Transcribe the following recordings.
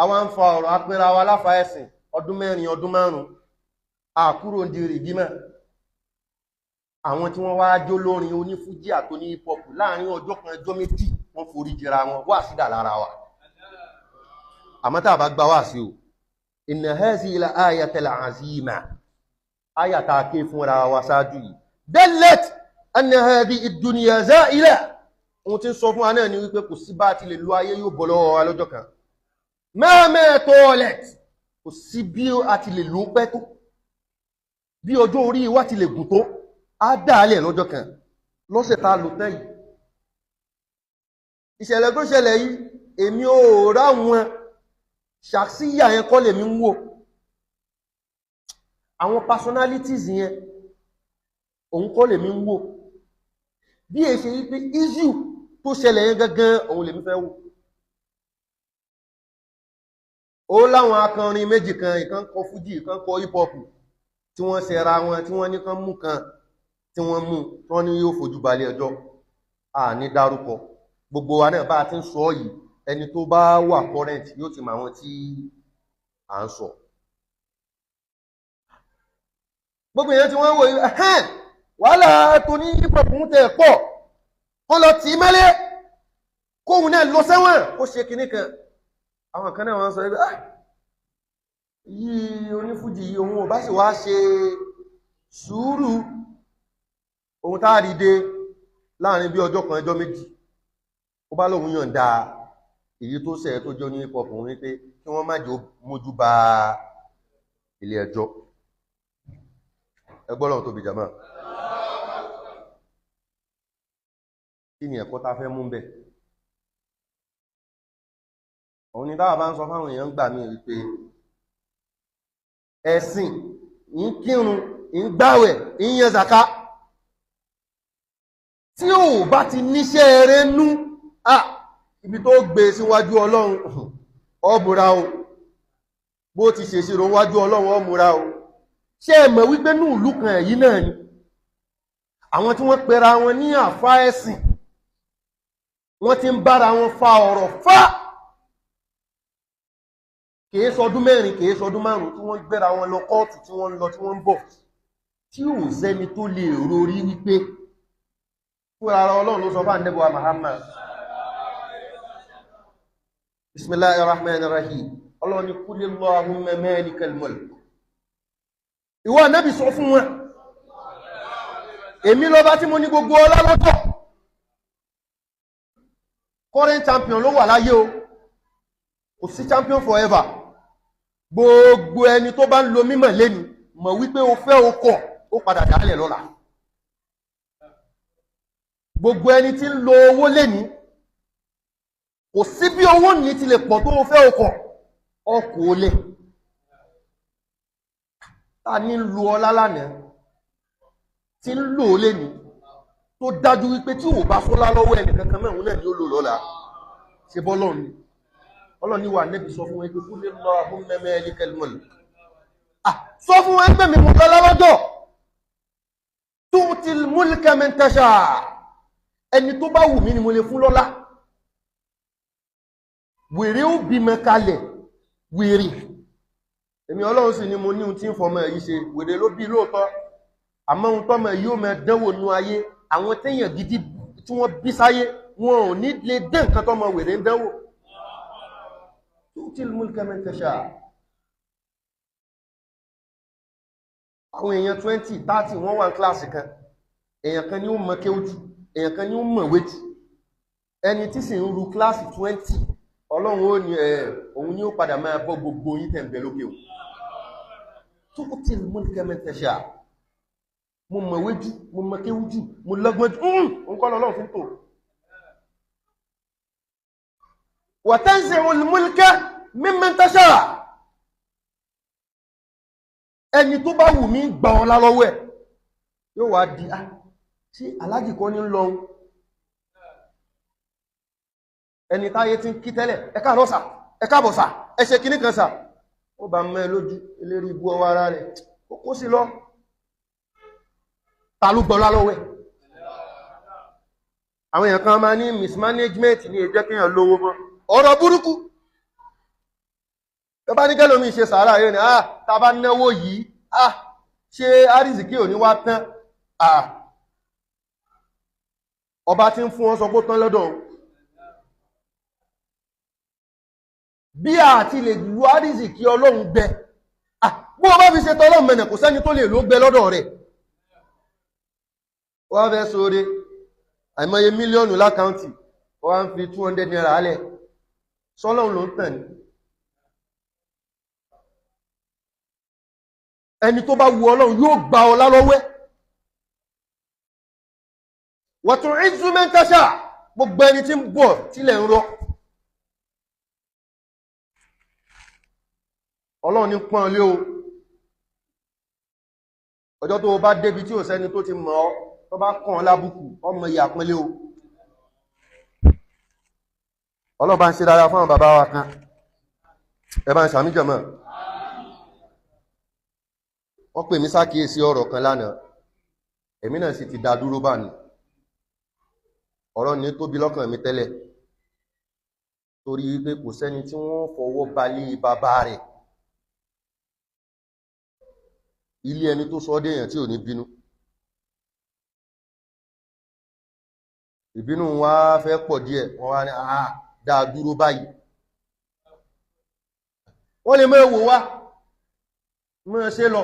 àwọn ń fa ọ̀rọ̀ apẹ́ra wa láfa ẹ̀sìn ọdún mẹ́rin ọdún márùn-ún àkúrò ń di rìgímọ̀ àwọn tí wọ́n wá jó lórin onífújì àti oní hip hop láàrin ọjọ́ kan ọjọ́ méjì wọ́n forí jẹra wọn wá sídà lára wa àmọ́ tá a bá gbà wá sí o inna hazihi la ayatal azima ayata ké fúnra wa ṣáájú yìí dallat anna hadhihi ad-dunya za'ila ohun tí ń sọ fún wa náà ni wípé kò sí bá ti lè lo ayé yóò bọ́ lọ́wọ́ wa lọ́jọ́ kan mẹ́ẹ̀mẹ́ toilet kò sí bí a ti lè lò pẹ́ tó bí ọjọ́ orí wa ti lè gùn tó á dáálẹ̀ lọ́jọ́ kan lọ́sẹ̀ tá lò tán yìí ìṣẹ̀lẹ̀ tó ṣẹlẹ̀ yìí èmi ò ráwọn ṣàksíyà yẹn kọ́ lèmi ń wò àwọn personalities yẹn òun kọ́ lèmi ń wò bí è ṣe wípé issue tó ṣẹlẹ̀ yẹn gangan òun lèmi fẹ́ wò ó láwọn akọrin méjì kan ìkan kọ fújì ìkan kọ hip hop tí wọ́n ṣẹra wọn tí wọ́n ní kan mú kan tí wọ́n mú tán ní yóò fojú balẹ̀ ẹjọ́ à ní dárúkọ gbogbo wa náà bá ti ń sọ yìí ẹni tó bá wà current yóò ti mọ àwọn tí à ń sọ gbogbo èèyàn tí wọ́n wò ẹ̀hẹ́n wàhálà tó ní hip hop ń tẹ̀ pọ̀ kọ́ lọ tì í mẹ́lẹ́ kóhun náà lọ sẹ́wọ̀n ó ṣe kinní kan àwọn kan náà wọ́n sọ ẹgbẹ́ yìí onífújì yìí òun ò bá sì wá ṣe sùúrù ohun tá rí dé láàrin bí ọjọ́ kan ọjọ́ méjì ó bá lóun yọ̀ǹda èyí tó ṣẹ̀ tó jọ ní hip hop òun wípé kí wọ́n má jẹ́ mójú ba ilé ẹjọ́ ẹgbọ́n lọ́wọ́ tóbi jàmá kí ni ẹ̀kọ́ ta fẹ́ mú bẹ̀ òun ni dáwà bá ń sọ fáwọn èèyàn gbà mí wípé ẹ̀sìn ń kírun ń gbàwẹ̀ ń yan zaka tí ò bá ti níṣẹ́ eré nú ibi tó gbé síwájú ọlọ́run ọmúra o bó ti ṣèṣirò wájú ọlọ́run ọmúra o ṣé ẹ mọ̀ wípé ní ìlú kan èyí náà ni àwọn tí wọ́n pera wọn ní àfá ẹ̀sìn wọ́n ti ń bára wọn fa ọ̀rọ̀ fá kìí sọdún mẹ́rin kìí sọdún márùn tí wọ́n gbéra wọn lọ kóòtù tí wọ́n ń lọ tí wọ́n ń bọ̀ tí ò sẹ́ni tó lè rorí wípé fún ara ọlọ́run ló sọ fún ànábì wa Muhammad bismillahir rahmanir rahim ọlọ́run ní qul Allahumma malikal mulk ìwọ ànábì sọ fún wọn èmi lọ́ba tí mo ní gbogbo ọlá lọ́tọ̀ current champion ló wà láyé o kò sí champion forever gbogbo ẹni tó bá ń lo mímọ̀ lẹ́nu mọ̀ wípé o fẹ́ o kọ̀ ó padà dálẹ̀ lọ́la gbogbo ẹni tí ń lo owó lẹ́ni kò sí bí owó ní ti lè pọ̀ tó o fẹ́ o kọ̀ ọkọ̀ ó lẹ̀ ta ní ń lo ọlá lánàá tí ń lò ó lẹ́ni tó dájú wípé tí ò bá sọ́lá lọ́wọ́ ẹni kankan mẹ́rin náà ni ó lò lọ́la ṣe bọ́lọ́run ni ọlọ́run ní wà nẹ́bí sọ fún ẹgbẹ́ kúlé Allahumma malikal mulk sọ fún ẹgbẹ́ mi mú lọ́lá lọ́jọ́ tu'til mulka man tasha ẹni tó bá wù mí ni mo lè fún lọ́lá wèrè ó bímọ kalẹ̀ wèrè èmi ọlọ́run sì ni mo ní ohun tí ń fọmọ èyí ṣe wèrè ló bí lóòótọ́ àmọ́ ohun tọ́mọ yìí ó mọ dánwò nú ayé àwọn téèyàn gidi tí wọ́n bí sáyé wọn ò ní lè dán nǹkan tọ́mọ wèrè ń dánwò tu'til mulka man tasha àwọn èèyàn 20 30 wọ́n wà ní kíláàsì kan èèyàn kan ni ó mọ kéwú jù èèyàn kan ni ó mọ̀wé jù ẹni tí sì ń ru kíláàsì 20 ọlọ́run ó ní òun ni ó padà máa bọ́ gbogbo yín tẹ̀m̀bẹ̀ lókè o tu'til mulka man tasha mo mọ̀wé jù mo mọ kéwú jù mo lọ́gbọ́n jù ń kọ́ lọ́lọ́run fún tò wa tanzi'ul mulka mimman tasha ẹni tó bá wù mí gbà ọlá lọ́wọ́ ẹ̀ yóò wá di sí alájì kan ní lọ ẹni táyé tí ń kí tẹ́lẹ̀ ẹ káàárọ̀ sà ẹ káàbọ̀ sà ẹ ṣe kinní kan sà ó bá mẹ́ lójú eléri ibú ọwọ́ ara rẹ̀ ó kó sí lọ ta ló gbọ́lá lọ́wọ́ ẹ̀ àwọn èèyàn kan máa ní mismanagement ní ẹjẹ́ kéèyàn lówó mọ́ ọ̀rọ̀ burúkú bá ní kẹ́lómi ṣe sàárà yóò ní tá bá náwó yìí ṣé àrísìkí ò ní wá tán ọba tí ń fún wọn sọ pé tán lọ́dọ̀ bí àti lè lu àrísìkí ọlọ́run gbẹ bó ọba fi ṣe tọ́lọ́run mẹ́nà kò sẹ́ni tó lè ló gbẹ lọ́dọ̀ rẹ̀ wọ́n fẹ́ sóre àìmọye mílíọ̀nù lákáùntì wọ́n fi 200 naira alẹ̀ sọ́lọ́run ló ń tàn ní ẹni tó bá wu ọlọ́run yóò gba ọlá lọ́wọ́ wọ́n tún instrumentasha gbogbo ẹni tí ń bọ̀ tílẹ̀ ń rọ ọlọ́run ní pọ́n lé o ọjọ́ tó bá débi tí ò sẹ́ni tó ti mọ̀ ọ́ tó bá kàn lábùkù ọmọ ìyà pọ́nlé o ọlọ́run bá ń ṣe dára fún àwọn bàbá wa kan ẹ bá ń sàmì jọmọ́ wọ́n pè mí sákìyèsí ọ̀rọ̀ kan lánàá èmi náà sì ti dá dúró bá ní ọ̀rọ̀ ní tóbi lọ́kàn mi tẹ́lẹ̀ torí pé kò sẹ́ni tí wọ́n fọwọ́ balẹ̀ bàbá rẹ̀ ilé ẹni tó sọ déèyàn tí ò ní bínú ìbínú wa fẹ́ pọ̀ díẹ̀ wọ́n wá ní dá dúró báyìí wọ́n lè mọ́ ẹwò wá mọ́ ṣe lọ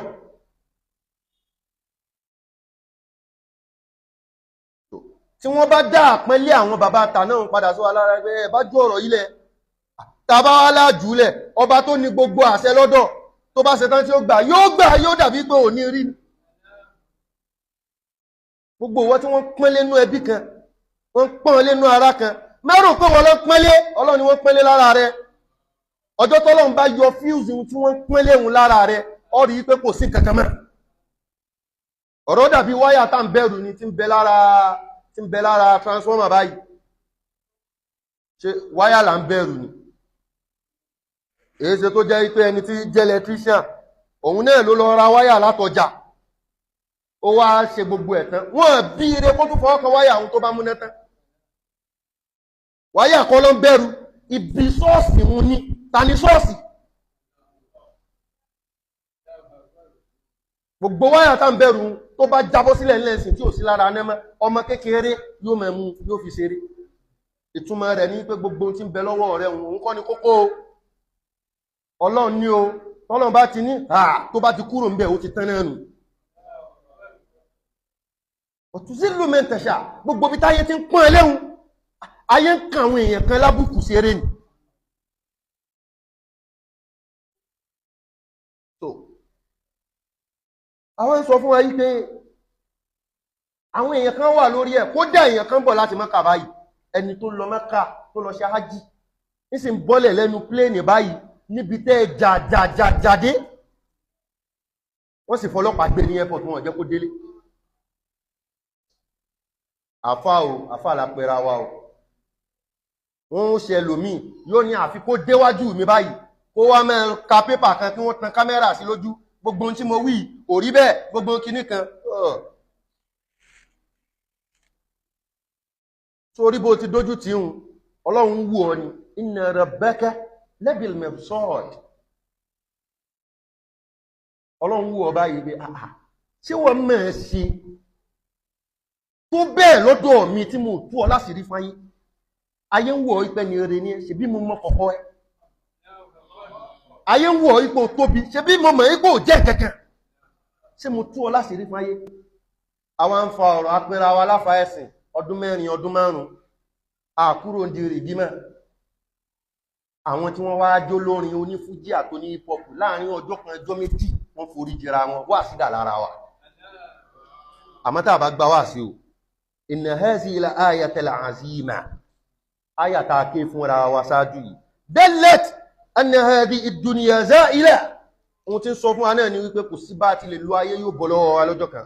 tí wọ́n bá dá àpẹẹlẹ àwọn bàbá tà náà padà sọ alára ẹgbẹ́ ẹ bá jú ọ̀rọ̀ ilẹ̀ tàbá wá lájúlẹ̀ ọba tó ní gbogbo àṣẹ lọ́dọ̀ tó bá ṣetán tí ó gbà yóò dàbí pé ò ní rí gbogbo owó tí wọ́n pọ́n lénú ẹbí kan wọ́n pọ́n lénú ara kan mẹ́rùn pé wọ́n lọ pọ́n lé Ọlọ́run ni wọ́n pọ́n lé lára rẹ̀ ọjọ́ tọ́lọ́run bá yọ fíùsì tí wọ́n pọ́n léhun lára rẹ̀ ó rí pé kò sí kankan mọ́ ọ̀rọ̀ dàbí wáyà tá ń bẹ̀rù ni tí ń bẹ lára transformer báyìí ṣe wáyà là ń bẹ̀rù ni èyí ṣe tó jẹ́ pé ẹni tí jẹ́ electrician òun náà ló lọ ra wáyà látọjà ó wá ṣe gbogbo ẹ̀ tán wọ́n bí ire kó tún fọwọ́ kan wáyà àwọn tó bá múná tán wáyà kọ́ ló ń bẹ̀rù ibi ṣọ́ọ̀ṣì mú ní ta ni ṣọ́ọ̀ṣì gbogbo wáyà tá ń bẹ̀rù tó bá jábọ́ sílẹ̀ lẹ́sìn tí ò sí lára anẹ́mọ́ ọmọ kékeré yóò mẹ́mú yóò fi ṣeré ìtumọ̀ rẹ̀ ní pé gbogbo tí ń bẹ lọ́wọ́ rẹ̀ òun kọ́ ni kókó Ọlọ́run ní o tọ́lọ́run bá ti ní tó bá ti kúrò ń bẹ̀ ó ti tán náà nù ọ̀túnṣílù mẹ́ntẹ̀ṣà gbogbo bí táyé ti ń pọ́n ẹlẹ́hun ayé ń kàn àwọn èèyàn kan lábùkù ṣeré ni àwọn ń sọ fún wa yí pé àwọn èèyàn kan wà lórí ẹ̀ kódà èèyàn kan bọ̀ láti Mẹ́kà báyìí ẹni tó lọ Mẹ́kà tó lọ ṣe hájì ní sì ń bọ́lẹ̀ lẹ́nu pléènì báyìí níbi tẹ́ jàdé wọ́n sì fọlọ́pàá gbé ní airport wọn jẹ́ kó délé àfà lápẹra wa o wọ́n ń ṣe ẹlòmíì yóò ní àfi kó déwájú mi báyìí kó wá mẹ́ ka pépà kan kí wọ́n tan kámẹ́rà sí lójú gbogbo ohun tí mo wí ò rí bẹ́ẹ̀ gbogbo kinní kan sórí bó ti dójú tí ń Ọlọ́run wù ọ ni inna rabbaka labil mirsad Ọlọ́run wù ọ báyìí pé ṣé wọ́n mẹ́ ṣe tó bẹ́ẹ̀ lọ́dọ̀ mi tí mo tú ọ láti rí fáyé ayé ń wù ọ ipẹ́ ni eré ní ṣe bí mo mọ kọ̀kọ́ ẹ ayé ń wù ọ ipò tóbi ṣe bí mo mọ̀ ipò jẹ́ kẹ̀kẹ́ ṣé mo tú ọ láti rí fáyé àwọn ń fa ọ̀rọ̀ apẹ́ra wa láfa ẹ̀sìn ọdún 4 ọdún 5 àkúrò ń di rìgímọ̀ àwọn tí wọ́n wá jó lórin onífújì àtò ní hip hop láàrin ọjọ́ kan ọjọ́ méjì wọ́n forí jẹra wọn wá sídà lára wa àmọ́ tá a bá gbá wá sí o inna hazihi la ayatal azima ayata ké fúnra wa ṣáájú yìí dallat anna hadhihi ad-dunya za'ila ohun tí ń sọ fún wa náà ni wípé kò sí bá ti lè lo ayé yóò bọ́ lọ́wọ́ wa lọ́jọ́ kan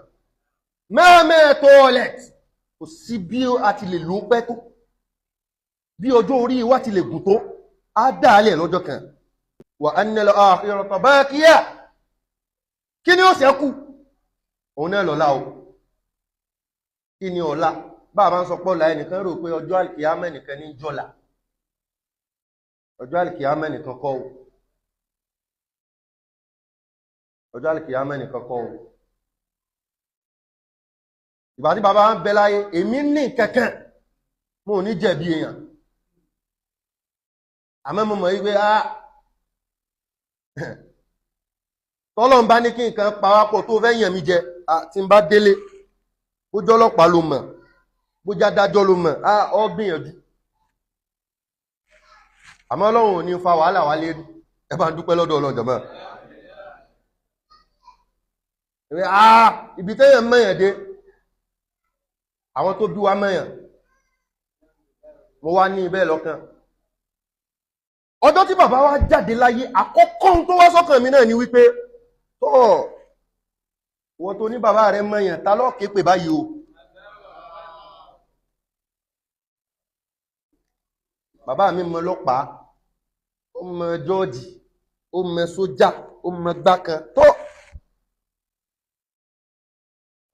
mẹ́mẹ́ toilet kò sí bí a ti lè lò pẹ́ tó bí ọjọ́ orí wa ti lè gùn tó á dáálẹ̀ lọ́jọ́ kan wa anna al-akhirata baqiya kí ni ó ṣẹ́kù òun náà lọ́lá o kí ni ọ̀la bàbá ń sọ pọ́lá ẹnìkan rò pé ọjọ́ alkiyama ẹnìkan ní jọ́la ọjọ́ alkiyama ẹnìkan kọ́ o ọjọ́ àlìkìyámà nìkan kọ́ o. Ìgbà tí bàbá ń bẹ láyé èmi ní kẹ̀kẹ́ mo ní jẹ̀bi èèyàn, àmọ́ mo mọ̀ wípé tọ́lọ̀ ń bá ní kí nǹkan pawápọ̀ tó fẹ́ yàn mí jẹ tí ń bá délé bójọ́ ọlọ́pàá ló mọ̀ bójá dájọ́ ló mọ̀ ọ gbìyànjú, àmọ́ Ọlọ́run ò ní fa wàhálà wá lérí. Ẹ bá ń dúpẹ́ lọ́dọ̀ Ọlọ́run jàmáà. Ibi tẹ́yàn mẹ́yàn dé àwọn tó bí wa mẹ́yàn, mo wá ní ibẹ̀ lọ́kàn. Ọjọ́ tí bàbá wa jáde láyé àkọ́kọ́ tó wá sọ́kàn mi náà ni wípé wọ́n tó ní bàbá rẹ̀ mẹ́yàn ta ló ké pè báyìí o. Bàbá mi mọ ọlọ́pàá, ó mọ jọ́ọ̀jì, ó mọ sójà, ó mọ gbákan tó.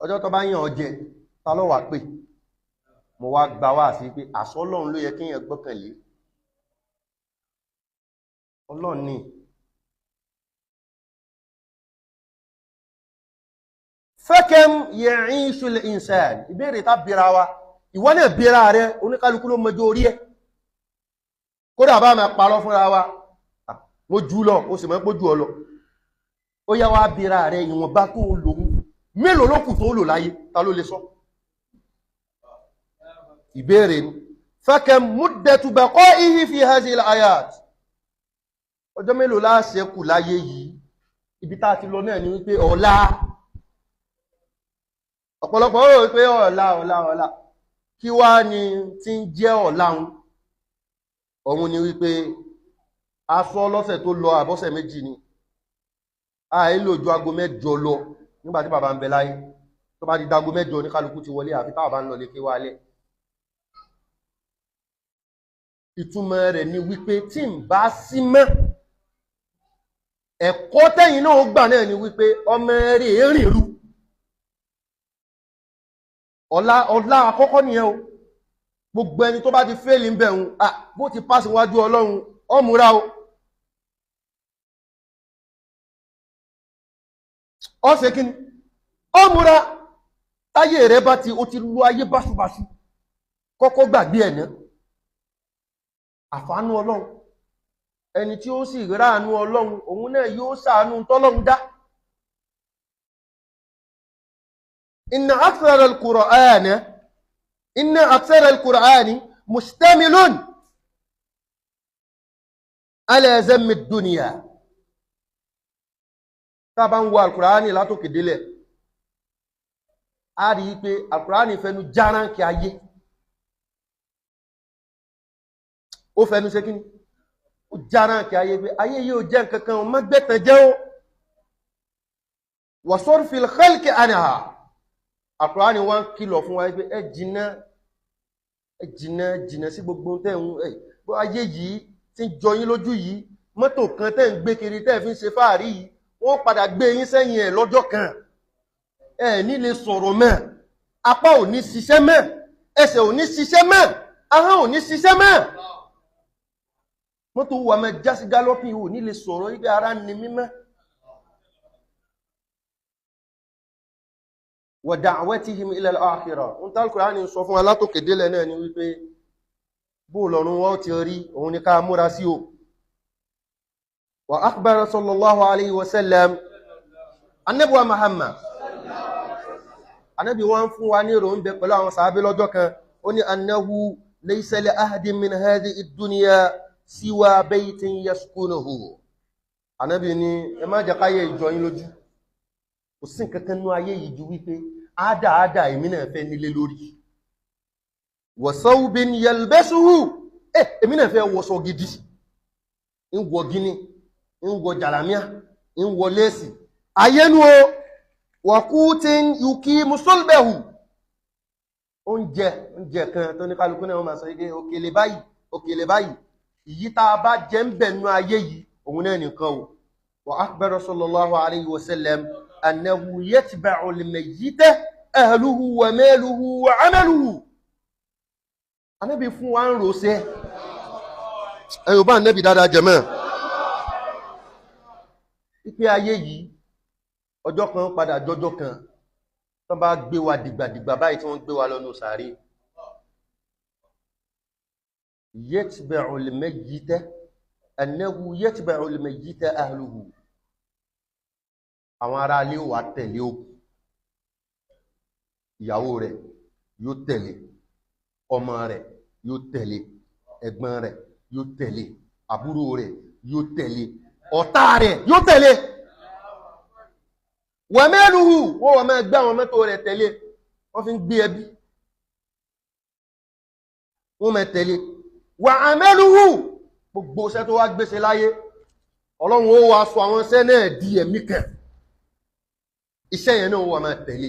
Ọjọ́ tó bá yàn ọjẹ́ ta ló wà pé mo wá gbà wá sí pé àṣọ Ọlọ́run ló yẹ kí èèyàn gbọ́kànlé. Ọlọ́run ni. Fakam ya'ishu al-insan. Ìbéèrè tá bèèrè wa, ìwọ náà bèèrè rẹ̀, oníkálukú ló mọjọ́ orí ẹ̀. Kódà bá máa parọ́ fúnra wa, mo jù lọ, ó sì mọ́ pé jù ọ lọ. Ó yá wá bèèrè rẹ̀ ìwọ̀nba tó lò mélòó ló kù tó lò láyé, ta ló lè sọ? Ìbéèrè ni. Fakam muddatu baqa'ihi fi hadhihi al-ayat. Ọjọ́ mélòó la ṣẹ́kù láyé yìí? Ibi tá ti lọ náà ni wípé ọ̀la. Ọ̀pọ̀lọpọ̀ ó rò wípé ọ̀la. Kí wá ni tí ń jẹ́ ọ̀la òun ni wípé aṣọ lọ́sẹ̀ tó lọ àbọ́sẹ̀ méjì ni. Àìlò ju aago mẹ́jọ lọ nígbàtí bàbá ń bẹ láyé. Tó bá di dago mẹ́jọ ní kálukú ti wọlé àfi táwọn bá ń lọ lè ké wálé. Ìtumọ̀ rẹ̀ ni wípé tí ń bá sí mọ́, ẹ̀kọ́ tẹ́yìn náà gbà náà ni wípé ọmọ rẹ̀ rìn rú. Ọlá àkọ́kọ́ nìyẹn o. Gbogbo ẹni tó bá ti fẹ́lì ń bẹ̀rún, bó ti pàṣẹ wájú Ọlọ́run, ó múra o. Ó ṣe kí ni? Ó múra. Táyé rẹ̀ bá ti, ó ti lú ayé báṣubàṣu. Kọ́kọ́ gbàgbé ẹ̀ náà. Àfánú Ọlọ́run. Ẹni tí ó sì ráàánú Ọlọ́run, òun náà yóò ṣàánú tọ́lọ́run dá. Inna akthara al-Qur'ani mustamilun ala zammi ad-dunya. Tá bá ń wo al-Qur'ani látòkè délẹ̀, a rí pé al-Qur'ani fẹ́nu járan kí ayé. Ó fẹ́nu ṣe kíni? Ó járan kí ayé pé ayé yóò jẹ́ nǹkan kan, ó má gbẹ̀tàn jẹ́ ó. Wa sarfil khalqi anha. Al-Qur'ani wá ń kìlọ̀ fún wa pé ẹ jìnnà sí gbogbo tẹ́ ayé yìí tí ń jọ yín lójú yìí, mọ́tò kan tẹ́ ń gbé kiri tẹ́ fi ń ṣe fáàrí yìí, wọ́n padà gbé yín sẹ́yìn ẹ̀ lọ́jọ́ kan. Ẹ ní lè sọ̀rọ̀ mọ́, apá ò ní ṣiṣẹ́ mọ́, ẹsẹ̀ ò ní ṣiṣẹ́ mọ́, ahọ́n ò ní ṣiṣẹ́ mọ́. Mọ́tò wà mẹ́ jásí gálọ́pì ò ní lè sọ̀rọ̀ ibi ara ní mímọ́. Wa da'watihim ila al-akhirah. Ń tá Al-Qur'ani sọ fún alátòkè délẹ̀ náà ni wípé bó lọ́run wọ́n ti rí òun ni ká múra sí o. Wa akhbara sallallahu alayhi wa sallam, Ànábì wa Muhammad, Ànábì wọ́n fún wa ní ìròyìn bẹ pẹ̀lú àwọn sàábé lọ́jọ́ kan, ó ní annahu laysa li ahadin min hadhihi ad-dunya siwa baytin yaskunuhu. Ànábì ní ẹ má jẹ́ káyé ìjọ yín lójú. Kò sí nǹkankan nú ayé yìí ju wípé àádáadá èmi náà fẹ́ nílé lórí. Wa thawbin yalbasuhu. Èmi náà fẹ́ wọṣọ gidi. Ń wọ gíní, ń wọ jàlámíà, ń wọ léèsì. Ayé nú o. Wa qutin yuqimu sulbahu. Oúnjẹ kan tó ní kálukú náà wọ́n máa sọ pé òkèlè báyìí. Ìyí tá a bá jẹ ń bẹ̀ nú ayé yìí, òun náà nìkan o. Wa akhbara sallallahu alayhi wa sallam أنه يتبع الميت أهله وماله وعمله. Ànábì fún wa ń rọ̀ṣẹ́. Ẹ̀yọ̀ bá Ànábì dáadáa jẹ̀mọ́. Ipe ayé yìí, ọjọ́ kan padà jọjọ́ kan tán bá gbé wa dìgbàdìgbà báyìí tí wọ́n gbé wa lọ́nà sàárè yatba'u al-mayyita annahu yatba'u al-mayyita ahluhu àwọn ará ilé wà tẹ̀lé òkú ìyàwó rẹ̀ yóò tẹ̀lé ọmọ rẹ̀ yóò tẹ̀lé ẹ̀gbọ́n rẹ̀ yóò tẹ̀lé àbúrò rẹ̀ yóò tẹ̀lé ọ̀tá rẹ̀ yóò tẹ̀lé wa maluhu wọ́n wọ́n máa gbé àwọn mẹ́tò rẹ̀ tẹ̀lé wọ́n fi ń gbé ẹbí wọ́n máa tẹ̀lé wa amaluhu gbogbo iṣẹ́ tó wá gbéṣe láyé ọlọ́run ó wá sọ àwọn iṣẹ́ náà di ẹ̀mí kan iṣẹ́ yẹn náà wọ́n máa tẹ̀lé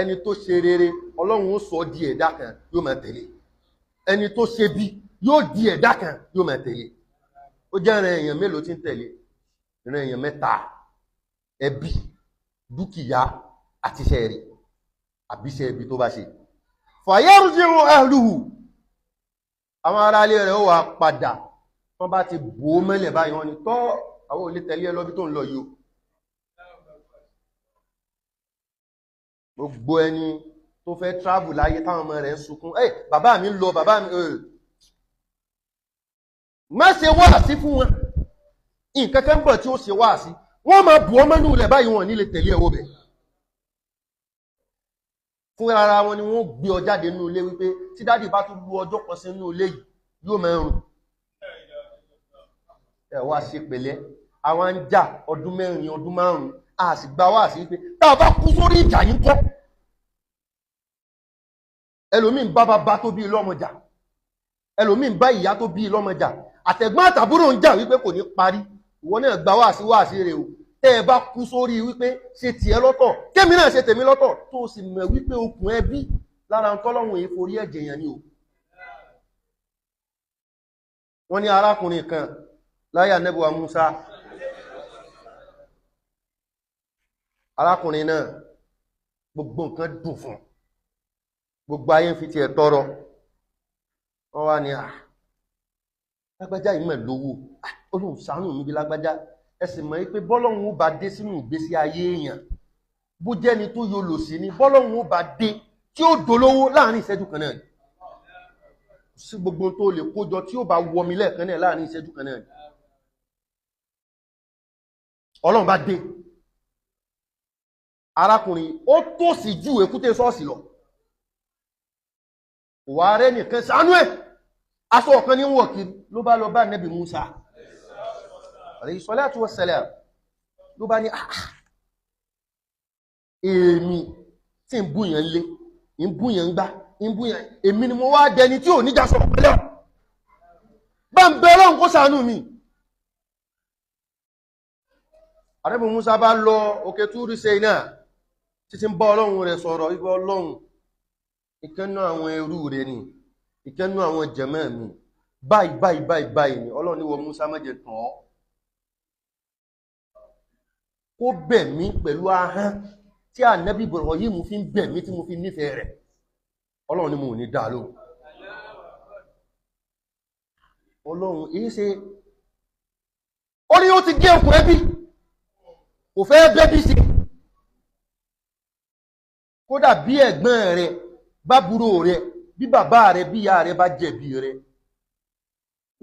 ẹni tó ṣe rere ọlọ́run ó sọ di ẹ̀dá kan yóò máa tẹ̀lé ẹni tó ṣe bí yóò di ẹ̀dá kan yóò máa tẹ̀lé ó jẹ́ ìran èèyàn mélòó tí ń tẹ̀lé ìran èèyàn mẹ́ta ẹbí dúkìá àti iṣẹ́ rẹ̀ àbí iṣẹ́ ibi tó bá ṣe fayarji'u ahluhu àwọn ará ilé rẹ̀ ó wà padà wọ́n bá ti bò ó mẹ́lẹ̀ báyìí wọ́n ní tọ́ àwọn olè tẹ̀lé ẹ lọ bí tó ń lọ yìí gbogbo ẹni tó fẹ́ travel láyé táwọn ọmọ rẹ̀ ń sunkún bàbá mi ń lọ bàbá mi má ṣe wáàsí fún wọn nǹkan kan bọ̀ tí ó ṣe wáàsí wọ́n máa bù ọmọ inú ilẹ̀ báyìí wọn nílé tẹ̀lé ẹwọ́ bẹ̀ fún ara wọn ni wọ́n gbé ọ jáde nínú ilé wípé tí dádì bá tún lu ọjọ́ kan sí nínú ilé yìí yóò máa rùn ẹ wá ṣe pẹ̀lẹ́ àwọn ń jà ọdún mẹ́rin ọdún márùn-ún a sì gba wáàsí wípé tá a bá kú sórí ìjà yìí kọ́ ẹlòmíín bá bàbá tó bí lọ́mọjà ẹlòmíín bá ìyá tó bí lọ́mọjà àtẹ̀gbọ́n àtàbúrò ń jà wípé kò ní parí ìwọ náà gba wáàsí rẹ̀ o tẹ́ ẹ bá kú sórí wípé ṣe tiẹ̀ lọ́tọ̀ kémi náà ṣe tèmi lọ́tọ̀ tó sì mọ̀ wípé okùn ẹbí lára ń tọ́lọ́hun èyí forí ẹ̀jẹ̀ yẹn ni o wọ́n ní arákùnrin kan láyé Ànábì wa Musa arákùnrin náà gbogbo nǹkan dùn fún gbogbo ayé ń fi tiẹ̀ tọrọ wọ́n wá ní lágbájá yìí mọ̀ lówó Ọlọ́run ṣàánú mi bí lágbájá ẹ sì mọ̀ pé bọ́lọ́run ó bá dé sínú ìgbésí ayé èèyàn bó jẹ́ni tó yọ lò sí ni bọ́lọ́run ó bá dé tí ó dolówó láàrin ìṣẹ́jú kan náà sí gbogbo tó lè kójọ tí ó bá wọmi lẹ́ẹ̀kan náà láàrin ìṣẹ́jú kan náà Ọlọ́run bá dé arákùnrin ó tó sì ju èkúté ṣọ́ọ̀ṣì lọ wà rẹ̀ nìkan ṣàánú ẹ̀ aṣọ ọ̀kan ní wọ̀ kiri ló bá lọ bá Nábì Musa alayhi salatu wassalam ló bá ní èmi tí ń búyàn lé ń búyàn gbá ń búyàn èmi ni mo wá dẹni tí ò níjà sọ pẹ̀lẹ́ bá ń bẹ Ọlọ́run kó ṣàánú mi Nábì Musa bá lọ òkè Túrì Sínáì náà títí ń bá Ọlọ́run rẹ̀ sọ̀rọ̀ wípé Ọlọ́run ìkẹ́nú àwọn ẹrú rẹ̀ ni ìkẹ́nú àwọn jẹ̀mọ́ mi báyìí ni Ọlọ́run ní wọ Musa má jẹ́ tàn ọ́ kó bẹ̀ mí pẹ̀lú ahán tí Ànábì Ibrahim fi ń bẹ̀ mí tí mo fi nífẹ̀ẹ́ rẹ̀ Ọlọ́run ní mo ní dá lóhùn Ọlọ́run èyí ṣe ó ní ó ti gé okùn ẹbí kò fẹ́ bẹ́bí sí kódà bí ẹ̀gbọ́n rẹ̀ bábúrò rẹ̀ bí bàbá rẹ̀ bí ìyá rẹ̀ bá jẹ̀bi rẹ̀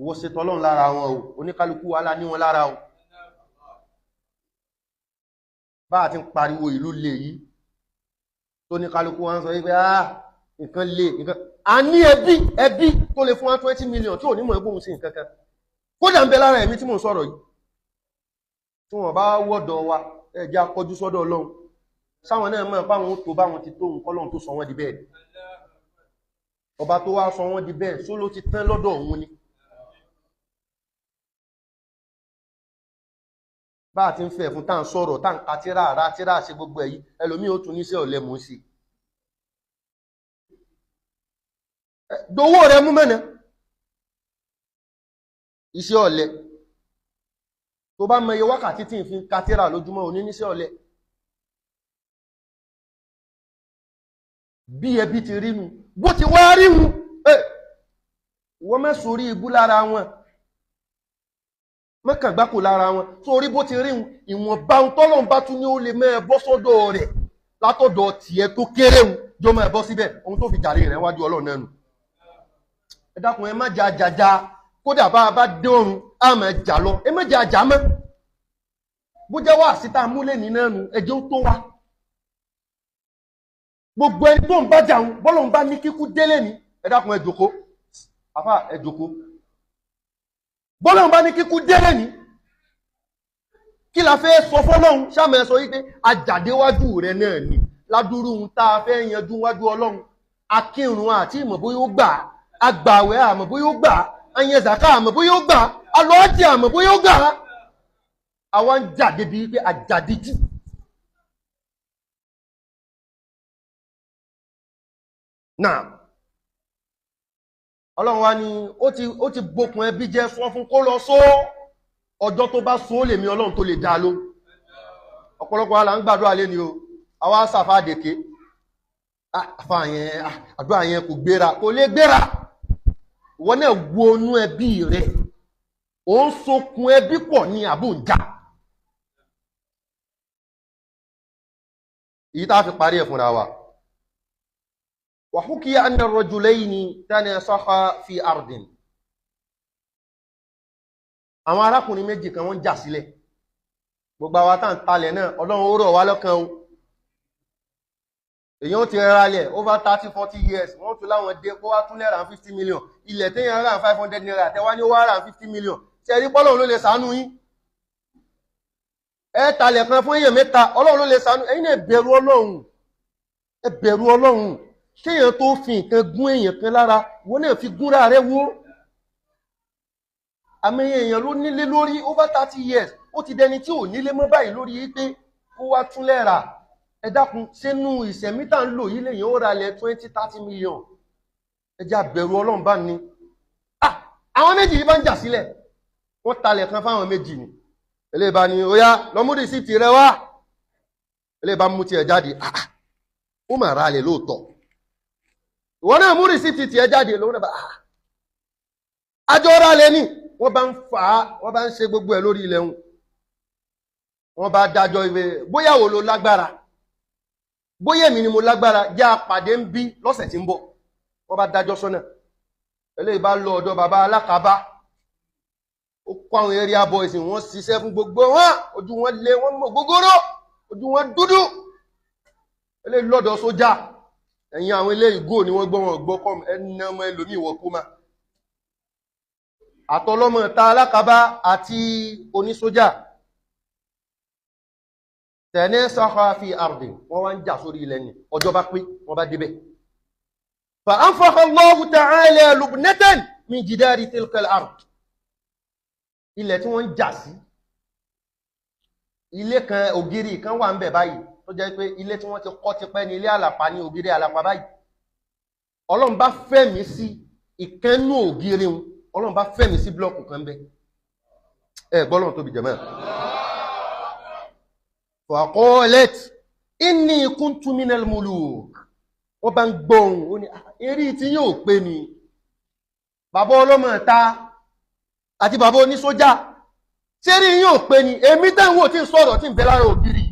wọ́n ṣe tọ́lọ́run lára wọn o oníkálukú wàhálà ní wọn lára o bá a ti ń pariwo ìlú lè yìí tó ní kálukú wọn sọ wípé nǹkan lè nǹkan a ní ẹbí tó lè fún wa 20 million tí ò ní mọ̀ ẹgbóhun sí nǹkan kan kódà ń bẹ lára ẹ̀mí tí mò ń sọ̀rọ̀ yìí tí wọ́n bá wọ́dọ̀ wa ẹjẹ́ akọjú sọ́dọ̀ Ọlọ́run sáwọn náà mọ̀ báwọn tó báwọn ti tó nǹkan Ọlọ́run tó sọ wọ́n di bẹ́ẹ̀ ọba tó wá sọ wọ́n di bẹ́ẹ̀ só ló ti tán lọ́dọ̀ òun ni bá a ti ń fẹ́ fún tá ń sọ̀rọ̀ tá ń ka tíra ara tíra ṣe gbogbo èyí ẹlòmí ó tún níṣẹ́ ọ̀lẹ mú sí dowó rẹ mú mẹ́nà iṣẹ́ ọ̀lẹ tó bá mọ iye wákàtí tí ń fi ka tíra lójúmọ́ òní níṣẹ́ ọ̀lẹ bí ẹbí ti rí nu bó ti wá rí wu wọ́n mẹ́sùn orí ibú lára wọn mọ́kàn gbákò lára wọn tó rí bó ti rí ìwọ̀n bá ń tọ́lọ́n bá tún ní ó lè mẹ́ bọ́ sọ́dọ̀ rẹ̀ látọ̀dọ̀ tiẹ̀ tó kéré hun jọ mọ́ ẹ̀bọ́ síbẹ̀ ohun tó fi jàre rẹ̀ wájú Ọlọ́run náà nù. Ẹ dákun ẹ má jà jàjà kódà bá dé ọ̀run á máa jà lọ ẹ má jà jà mọ́ bó jẹ́ wá síta múlẹ̀ ní náà nù ẹjọ́ tó wá. Gbogbo ẹni tó ń bá jà ń bọ́lọ̀ ń bá ní kíkú délé ni ẹ dákun ẹ jókòó àfà ẹ jókòó bọ́lọ̀ ń bá ní kíkú délé ni kí la fẹ́ sọ fọ́lọ́run ṣáàmẹ́ sọ wípé àjàdéwájú rẹ̀ náà ni ládúrú ń tá a fẹ́ yanjú wájú Ọlọ́run akírun àti ìmọ̀ bóyá ó gbà agbàwẹ̀ àmọ̀ bóyá ó gbà ayẹzàká àmọ̀ bóyá ó gbà alọ́ọ̀jì àmọ̀ bóyá ó gbà àwọn ń jàdé bíi pé àjàdíjú. Náà Ọlọ́run wa ni ó ti bokùn ẹbí jẹ́ fún kó lọ só ọjọ́ tó bá só lèmi Ọlọ́run tó lè dá ló. Ọ̀pọ̀lọpọ̀ ala ń gbàdúrà lé ni o àwa sàfà dèké àdúrà yẹn kò gbéra kò lè gbéra. Wọ́n náà wo inú ẹbí rẹ̀ ó ń sokùn ẹbí pọ̀ ní àbújá. Èyí tá a fi parí ẹ̀ fúnra wa. وحكي أن الرجلين تناصحا في أرض. Àwọn arákùnrin méjì kan wọ́n jà sílẹ̀. Gbogbo àwa tá ń talẹ̀ náà Ọlọ́run ó rọ̀ wá lọ́kàn o. Èyàn ti rẹra lẹ̀ over 30-40 years wọ́n tún láwọn dé kó wá tún lẹ́ra 50 million. Ilẹ̀ téèyàn rà 500 naira tẹ́wá ní ó wá rà 50 million. Ṣé rí pọ́lọ́run ló lè ṣàánú yín? Ẹ talẹ̀ kan fún èèyàn mẹ́ta Ọlọ́run ló lè ṣàánú. Ẹ̀yin náà bẹ̀rù Ọlọ́run. Ẹ bẹ̀rù Ọlọ́run. Kéèyàn tó fi nǹkan gún èèyàn kan lára wọ́n náà fi gúnra rẹ̀ wó. Àmì èèyàn ló nílé lórí over 30 years ó ti dẹni tí ò nílé mọ́ báyìí lórí pé kó wá tún lẹ́ra. Ẹ dákun sínú ìṣẹ̀mítà ń lò yìí lèyàn ó ra lẹ̀ 20-30 million. Ẹ jẹ́ bẹ̀rù Ọlọ́run bá ní. Àwọn méjì yìí bá ń jà sílẹ̀ wọ́n talẹ̀ kan fáwọn méjì ni. Eléyìí bá ní ó yá lọ mú rìsíìtì rẹ wá. Eléyìí bá mú tiẹ̀ jáde ó mà ra lẹ̀ lóòótọ́. Wọ́n náà mú rìsíìtì tí ẹ jáde lóòrùn náà bá àjọ ọ̀rá lẹ ní wọ́n bá ń fà á wọ́n bá ń ṣe gbogbo ẹ̀ lórí ilẹ̀ wọn. Wọ́n bá dájọ́ ìwé bóyá wo ló lágbára bóyá èmi ni mo lágbára jẹ́ àpàdé ń bí lọ́sẹ̀ tí ń bọ̀. Wọ́n bá dájọ́ sọ́nà eléyìí bá lọ ọ̀dọ̀ bàbá alákàbá ó kó àwọn area boys wọ́n ṣiṣẹ́ fún gbogbo wọn ojú wọn lé wọn mọ̀ gbogbooro ojú wọn dúdú eléyìí lọ́dọ̀ sójà ẹ̀yin àwọn ilé ìgò ni wọ́n gbọ́ wọn gbọ́ kọ́ ẹni ọmọ ẹlòmí ìwọ̀ kó máa àtọlọ́mọ ta alákàbá àti onísójà tanasaha fi ardi wọ́n wá ń jà sórí ilẹ̀ ni ọjọ́ bá pé wọ́n bá débẹ̀. fa anfaqa Allahu ta'ala lubnatan min jidari tilka al-ard. Ilẹ̀ tí wọ́n ń jà sí ilé kan ògiri kan wà ń bẹ̀ báyìí tó jẹ́ pé ilé tí wọ́n ti kọ́ ti pẹ́ ní ilé àlàpà ní ògiri àlàpà báyìí. Ọlọ́run bá fẹ́mi sí ìkẹ́nú ògiri un Ọlọ́run bá fẹ́mi sí blọ́ọ̀kù kan bẹ́ gbọ́lọ́run tóbi jẹ̀mọ́. Faqalat inni kuntu minal muluk. Wọ́n bá ń gbọ́hùn ó ní eré tí yóò pé ni bàbá ọlọ́mọ ta àti bàbá onísójà ṣé rí yóò pé ni èmi táwọn tí ń sọ̀rọ̀ tí ń bẹ lára ògiri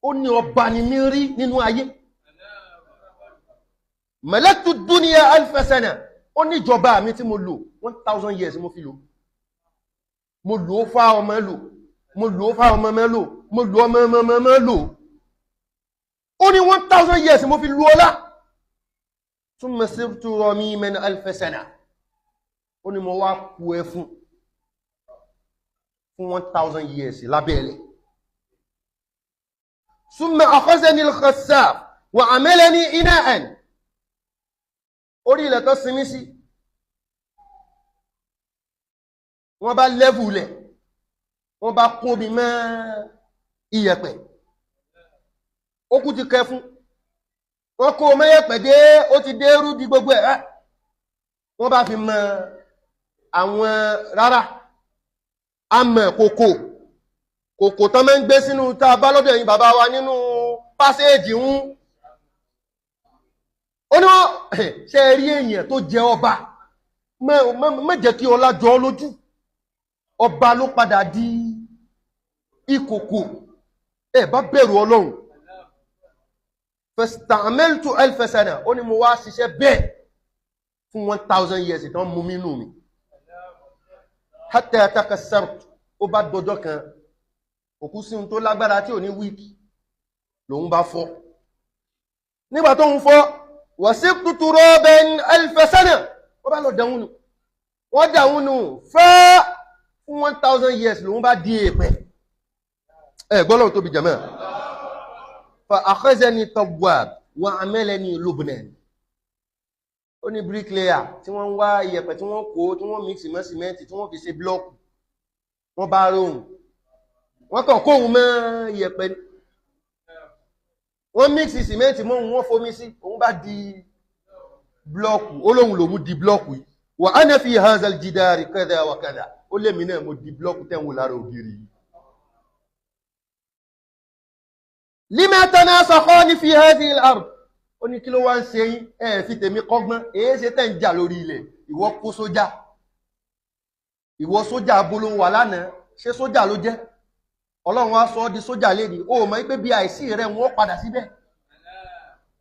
ó ní ọba ni mi rí nínú ayé. Malaktu dunya alfa sana ó ní ìjọba mi tí mo lò 1000 years mo fi lò. Mo lò ó fá ọmọ lò mo lò ó fá ọmọ mẹ́lò mo lò ọmọ mẹ́lò ó ní 1000 years mo fi lò ọlá. Thumma sirtu ramiman alfa sana ó ní mo wá kú ẹ fún 1000 years lábẹ́ẹ̀lẹ̀. ثم أخذني الخساف وعملني إناء. Orí ilẹ̀ tó sinmi sí wọ́n bá lẹ́fùlẹ̀ wọ́n bá kó bí mọ́ iyẹ̀pẹ̀ ó kú ti kẹ fún wọ́n kó mẹ́yẹ̀pẹ̀ dé ó ti dé rú di gbogbo ẹ̀ wọ́n bá fi mọ àwọn rárá àmọ̀ kòkò tán mẹ́ ń gbé sínú tá a bá lọ́dọ̀ ẹ̀yin bàbá wa nínú pásẹ́ẹ̀jì ń ó ní wọ́n ṣe rí èèyàn tó jẹ ọba má jẹ́ kí ọlá jọ lójú ọba ló padà di ìkòkò. Ẹ bá bẹ̀rù Ọlọ́run. Fasta'amaltu alfa sana, ó ní mo wá ṣiṣẹ́ bẹ́ẹ̀ fún 1000 years tán mú mi nù mi. Hatta takassartu, ó bá dọjọ́ kan, òkú sí ohun tó lágbára tí ò ní wíìkì lòun bá fọ́. Nígbà tó ń fọ́, wasibtu turaban alfa sana, ó bá lọ dáhùn nù. Wọ́n dáhùn nù fẹ́ fún 1000 years lòun bá di èèpẹ̀. Ẹ gbọ́lọ̀ tóbi jàmáà. Fa akhazani tawwab wa amalani lubnan. Ó ní bricklayer tí wọ́n ń wá iyẹ̀pẹ̀ tí wọ́n kó, tí wọ́n mix mọ́ sìmẹ́ǹtì, tí wọ́n fi ṣe blọ́ọ̀kù. Wọ́n bá rohùn. Wọ́n kàn kóhun mọ́ iyẹ̀pẹ̀ ni. Wọ́n mix sìmẹ́ǹtì mọ́ òun, wọ́n fomi sí, òun bá di blọ́ọ̀kù. Ó lóhun lòun di blọ́ọ̀kù yìí. Wa ana fi hadha al-jidari kadha wa kadha. Ó lé mi náà mo di blọ́ọ̀kù tẹ́wọ̀n lára ògiri yìí. Lima tanasakhani fi hadhihi al-ard. Ó ní kí ló wá ń ṣe yín, ẹ fi tèmi kọ́gbọ́n, èé ṣe tẹ́ ń jà lórí ilẹ̀, ìwọ kó sójà. Ìwọ sójà abolo wà lánàá, ṣé sójà ló jẹ́? Ọlọ́run wá sọ di sójà lédi, ó mọ̀ pé bí àìsí rẹ̀ wọ́n padà síbẹ̀.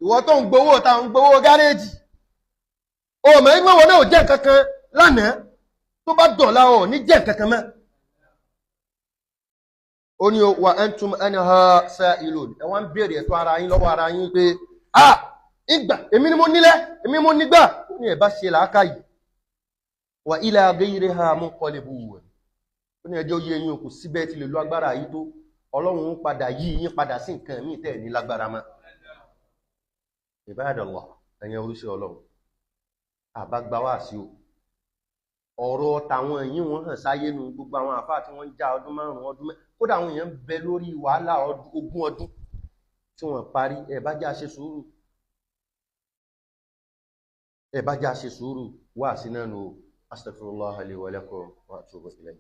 Ìwọ tó ń gbowó ta ń gbowó gáréèjì. Ó mọ̀ pé wọ́n náà ò jẹ́ nǹkan kan lánàá, tó bá dọ̀la ọ̀ ní jẹ́ nǹkan kan mọ́. Ó ní wa antum anha sa'ilun. Ẹ wá ń béèrè ẹ̀tọ́ ara yín lọ́wọ́ ara yín pé ìgbà èmi ni mo nílẹ̀, èmi mo nígbà. Ó ní ẹ bá ṣe làákàyè. Wa ila ghayriha munqalibun. Ó ní ẹjọ́ yé yín kò síbẹ̀ tí lè lo agbára yìí tó. Ọlọ́run ń padà yí yín padà sí nǹkan míì tẹ́ ní lágbára mọ́. Ibadallah, ẹ̀yin oríṣi Ọlọ́run. Àbá gba wá sí o. Ọ̀rọ̀ tàwọn yìí wọ́n hàn sáyé nu gbogbo àwọn àfáà tí wọ́n ń já ọdún 5 ọdún mẹ́. Kódà àwọn èèyàn ń bẹ lórí wàhálà 20 ọdún tí wọ́n parí. Ẹ bá já ṣe sùúrù. Ẹ bá já ṣe sùúrù wá sí náà nù. Astaghfirullah li wa lakum wa atubu ilayh.